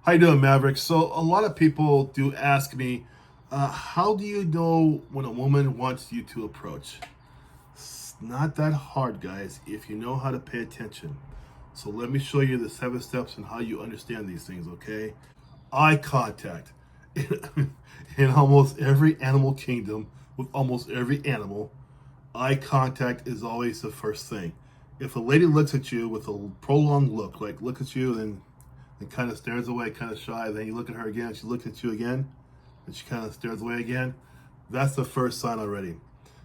How you doing, Maverick? So a lot of people do ask me, how do you know when a woman wants you to approach? It's not that hard, guys, if you know how to pay attention. So let me show you the 7 steps and how you understand these things, okay? Eye contact. In almost every animal kingdom, with almost every animal, eye contact is always the first thing. If a lady looks at you with a prolonged look, like look at you and kind of stares away, kind of shy, then you look at her again, she looks at you again, and she kind of stares away again, that's the first sign already.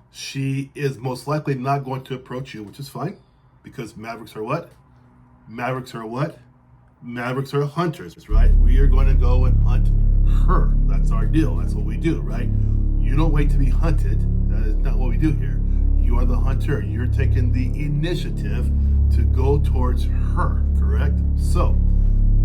She is most likely not going to approach you, which is fine, because Mavericks are what? Mavericks are what? Mavericks are hunters, right? We are going to go and hunt her. That's our deal. That's what we do, right? You don't wait to be hunted. That is not what we do here. You are the hunter. You're taking the initiative to go towards her, correct? So,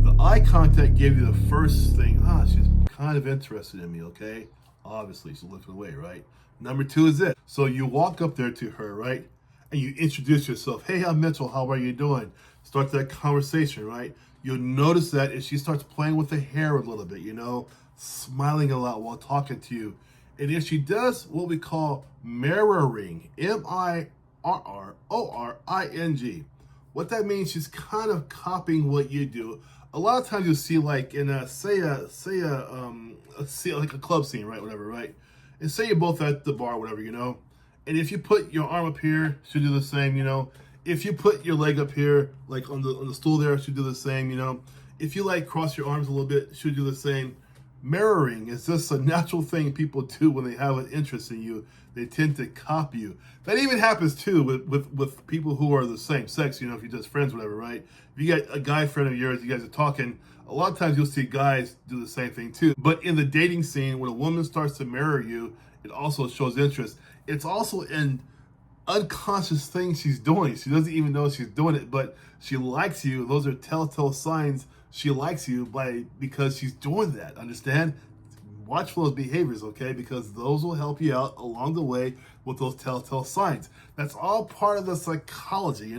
the eye contact gave you the first thing. She's kind of interested in me, okay? Obviously, she's looking away, right? Number two is it. So you walk up there to her, right? And you introduce yourself. Hey, I'm Mitchell. How are you doing? Start that conversation, right? You'll notice that if she starts playing with the hair a little bit, smiling a lot while talking to you. And if she does what we call mirroring, mirroring, what that means, she's kind of copying what you do. A lot of times you'll see like in a like a club scene, right? Whatever, right? And say you're both at the bar, whatever, and if you put your arm up here, she'll do the same, If you put your leg up here, like on the stool there, she'll do the same, If you like cross your arms a little bit, she'll do the same. Mirroring is just a natural thing people do when they have an interest in you. They tend to copy you. That even happens too with people who are the same sex, if you're just friends, whatever, right? If you got a guy friend of yours, you guys are talking, a lot of times you'll see guys do the same thing too. But in the dating scene, when a woman starts to mirror you, it also shows interest. It's also an unconscious thing she's doing. She doesn't even know she's doing it, but she likes you. Those are telltale signs she likes you because she's doing that. Understand? Watch for those behaviors, okay? Because those will help you out along the way with those telltale signs. That's all part of the psychology,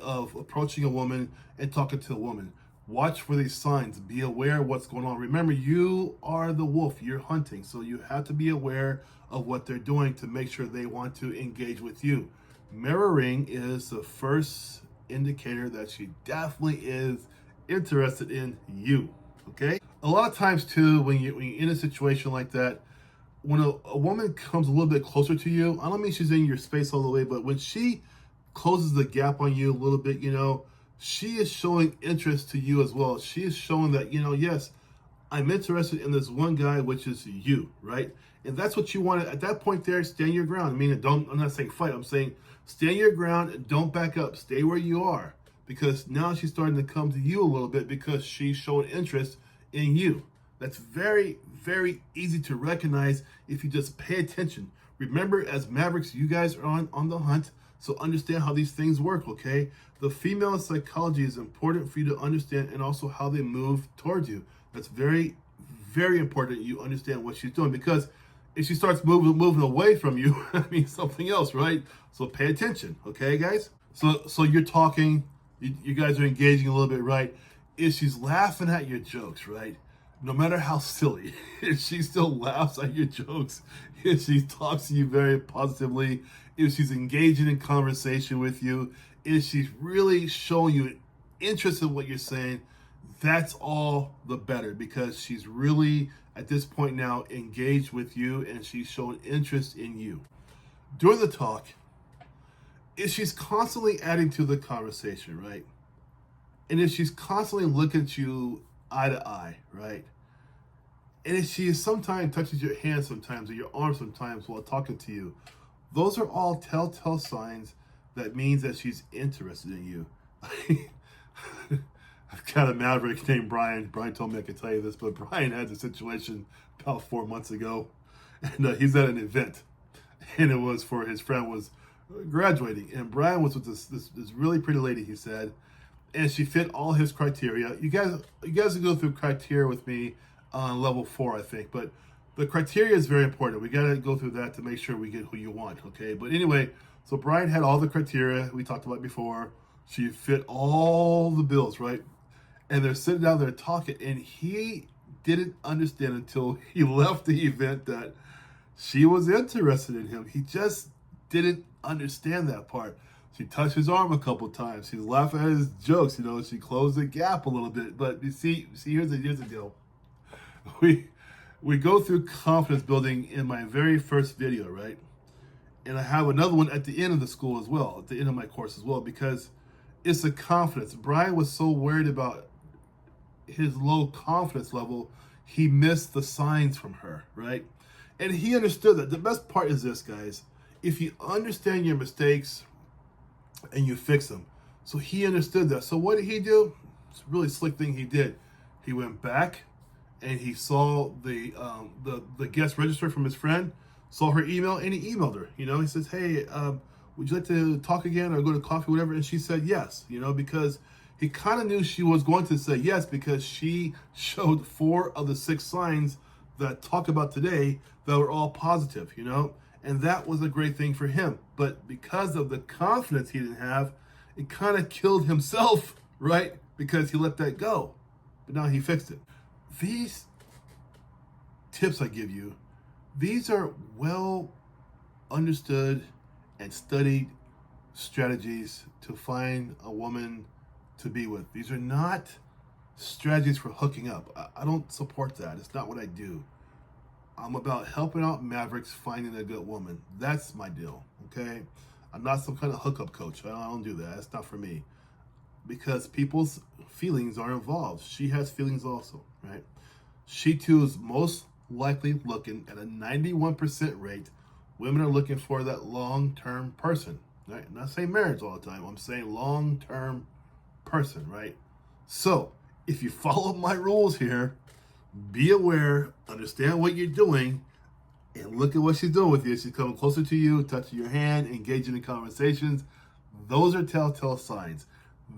of approaching a woman and talking to a woman. Watch for these signs. Be aware of what's going on. Remember, you are the wolf. You're hunting. So you have to be aware of what they're doing to make sure they want to engage with you. Mirroring is the first indicator that she definitely is interested in you. Okay? A lot of times too, when you're in a situation like that, when a woman comes a little bit closer to you, I don't mean she's in your space all the way, but when she closes the gap on you a little bit, she is showing interest to you as well. She is showing that, yes, I'm interested in this one guy, which is you, right? And that's what you want to, at that point there, stand your ground. I'm not saying fight. I'm saying stand your ground and don't back up. Stay where you are. Because now she's starting to come to you a little bit because she's showing interest in you. That's very, very easy to recognize if you just pay attention. Remember, as Mavericks, you guys are on the hunt, so understand how these things work, okay? The female psychology is important for you to understand, and also how they move towards you. That's very, very important you understand what she's doing, because if she starts moving away from you, that means something else, right? So pay attention, okay, guys? So you're talking, you guys are engaging a little bit, right? If she's laughing at your jokes, right? No matter how silly, if she still laughs at your jokes, if she talks to you very positively, if she's engaging in conversation with you, if she's really showing you interest in what you're saying, that's all the better, because she's really, at this point now, engaged with you and she's showing interest in you. During the talk, if she's constantly adding to the conversation, right? And if she's constantly looking at you eye to eye, right? And if she sometimes touches your hand sometimes or your arm sometimes while talking to you, those are all telltale signs that means that she's interested in you. I've got a maverick named Brian. Brian told me I could tell you this, but Brian had a situation about 4 months ago, and he's at an event, and it was for his friend was graduating, and Brian was with this really pretty lady, he said, and she fit all his criteria. You guys will go through criteria with me on level 4, I think, but the criteria is very important. We got to go through that to make sure we get who you want, okay? But anyway, so Brian had all the criteria we talked about before. She fit all the bills, right? and they're sitting down there talking, and he didn't understand until he left the event that she was interested in him. He just didn't understand that part. She touched his arm a couple times. She was laughing at his jokes. She closed the gap a little bit. But you see, here's the deal. We go through confidence building in my very first video, right? And I have another one at the end of the school as well, at the end of my course as well, because it's the confidence. Brian was so worried about his low confidence level, he missed the signs from her, right? And he understood that. The best part is this, guys. If you understand your mistakes and you fix them. So he understood that. So what did he do? It's a really slick thing he did. He went back and he saw the guest register from his friend, saw her email, and he emailed her. He says, hey, would you like to talk again or go to coffee, whatever? And she said yes, because he kind of knew she was going to say yes because she showed 4 of the 6 signs that talk about today that were all positive, and that was a great thing for him. But because of the confidence he didn't have, it kind of killed himself, right? Because he let that go. But now he fixed it. These tips I give you, these are well understood and studied strategies to find a woman to be with. These are not strategies for hooking up. I don't support that. It's not what I do. I'm about helping out mavericks finding a good woman. That's my deal, okay? I'm not some kind of hookup coach. I don't do that. That's not for me. Because people's feelings are involved. She has feelings also, right? She too is most likely looking at a 91% rate. Women are looking for that long-term person, right? I'm not saying marriage all the time. I'm saying long-term person, right? So if you follow my rules here, be aware, understand what you're doing, and look at what she's doing with you. She's coming closer to you, touching your hand, engaging in conversations. Those are telltale signs.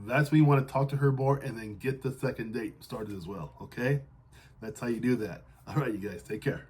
That's when you want to talk to her more and then get the second date started as well, okay? That's how you do that. All right, you guys, take care.